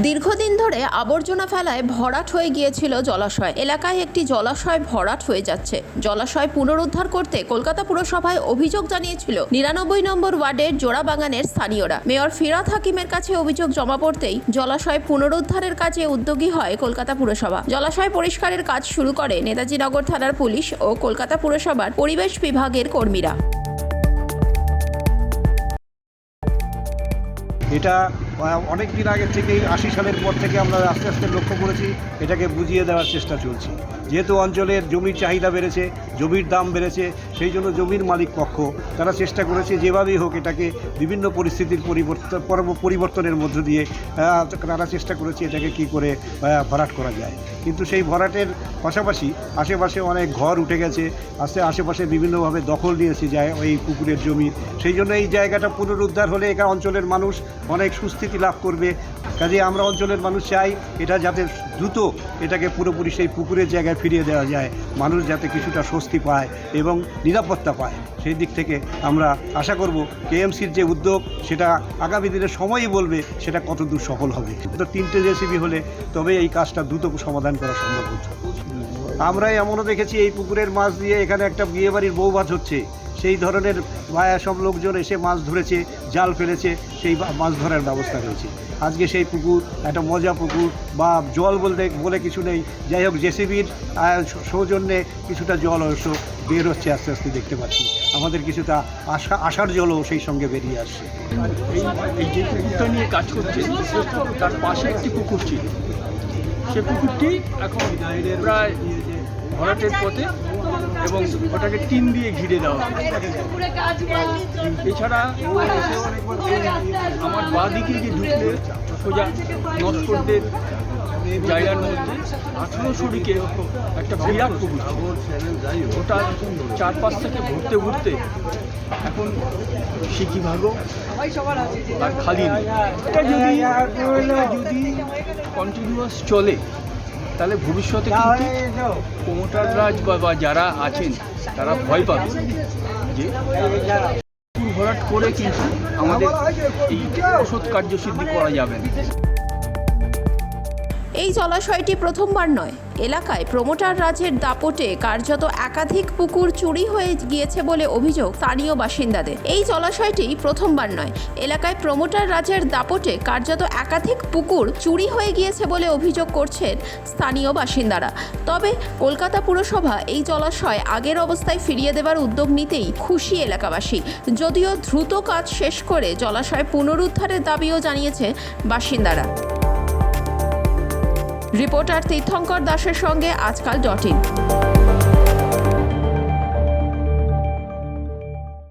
দীর্ঘদিন ধরে আবর্জনা ফেলায় ভরাট হয়ে গিয়েছিল জলাশয়। এলাকায় একটি জলাশয় ভরাট হয়ে যাচ্ছে। জলাশয় পুনরুদ্ধার করতে কলকাতা পুরসভায় অভিযোগ জানিয়েছিল ৯৯ নম্বর ওয়ার্ডের জোড়াবাগানের স্থানীয়রা। মেয়র ফিরহাদ হাকিমের কাছে অভিযোগ জমা পড়তেই জলাশয় পুনরুদ্ধারের কাজে উদ্যোগী হয় কলকাতা পুরসভা। জলাশয় পরিষ্কারের কাজ শুরু করে নেতাজি নগর থানার পুলিশ ও কলকাতা পুরসভার পরিবেশ বিভাগের কর্মীরা। এটা অনেক দিন আগে থেকেই ৮০ সালের পর থেকে আমরা আস্তে আস্তে লক্ষ্য করেছি, এটাকে বুঝিয়ে দেওয়ার চেষ্টা চলছে। যেহেতু অঞ্চলের জমির চাহিদা বেড়েছে, জমির দাম বেড়েছে, সেই জন্য জমির মালিক পক্ষ তারা চেষ্টা করেছে যেভাবেই হোক এটাকে বিভিন্ন পরিস্থিতির পরিবর্তনের মধ্য দিয়ে তারা চেষ্টা করেছে এটাকে কি করে ভরাট করা যায়। কিন্তু সেই ভরাটের পাশাপাশি আশেপাশে অনেক ঘর উঠে গেছে, আশেপাশে বিভিন্নভাবে দখল নিয়েছে যায় ওই পুকুরের জমি। সেই জন্য এই জায়গাটা পুনরুদ্ধার হলে এখানে অঞ্চলের মানুষ অনেক সুস্থিতি লাভ করবে। কাজে আমরা অঞ্চলের মানুষ চাই এটা যাতে দ্রুত এটাকে পুরোপুরি সেই পুকুরের জায়গায় ফিরিয়ে দেওয়া যায়, মানুষ যাতে কিছুটা স্বস্তি পায় এবং নিরাপত্তা পায়। সেই দিক থেকে আমরা আশা করব কেএমসির যে উদ্যোগ সেটা আগামী দিনের সময়ই বলবে সেটা কতদূর সফল হবে। তো 3টে জেসিবি হলে তবে এই কাজটা দ্রুত সমাধান করা সম্ভব হচ্ছে। আমরা এমনও দেখেছি এই পুকুরের মাছ দিয়ে এখানে একটা বিয়েবাড়ির বউভাত হচ্ছে, সেই ধরনের সব লোকজন এসে মাছ ধরেছে, জাল ফেলেছে, সেই মাছ ধরার ব্যবস্থা হয়েছে। আজকে সেই পুকুর একটা মজা পুকুর বা জল বলে কিছু নেই। যাই হোক, জেসিবির সৌজন্যে কিছুটা জল অবশ্য বের হচ্ছে, আস্তে আস্তে দেখতে পাচ্ছি। আমাদের কিছুটা আশার জলও সেই সঙ্গে বেরিয়ে আসছে। এই যে পুকুরটা নিয়ে কাজ করছে তার পাশে একটি পুকুর ছিল, সে পুকুরটি এখন প্রায় ভরাটের পথে এবং ওটাকে টিন দিয়ে ঘিরে দেওয়া হয়। এছাড়া আমার বাঁ দিকে যে ঢুকলে সোজা নস্করদের জায়গার মধ্যে 18 শরিকে একটা বিরাট পুকুর, ওটা চারপাশ থেকে ঘুরতে ঘুরতে এখন সিকিভাগও আর খালি নেই। এটা যদি কন্টিনিউয়াস চলে তাহলে ভবিষ্যতে কিন্তু প্রমোটাররা বা যারা আছেন তারা ভয় পাবে যে পুকুর ভরাট করে কিন্তু আমাদের এই ওষুধ কার্যসিদ্ধি করা যাবে না। এই জলাশয়টি প্রথমবার নয়। এলাকায় প্রমোটার রাজের দাপটে কার্যত একাধিক পুকুর চুরি হয়ে গিয়েছে বলে অভিযোগ স্থানীয় বাসিন্দাদের। এই জলাশয়টি প্রথমবার নয়। এলাকায় প্রমোটার রাজের দাপটে কার্যত একাধিক পুকুর চুরি হয়ে গিয়েছে বলে অভিযোগ করছেন স্থানীয় বাসিন্দারা। তবে কলকাতা পুরসভা এই জলাশয় আগের অবস্থায় ফিরিয়ে দেওয়ার উদ্যোগ নিতেই খুশি এলাকাবাসী। যদিও দ্রুত কাজ শেষ করে জলাশয় পুনরুদ্ধারের দাবিও জানিয়েছে বাসিন্দারা। রিপোর্টার তীর্থঙ্কর দাসের সঙ্গে আজকাল.in।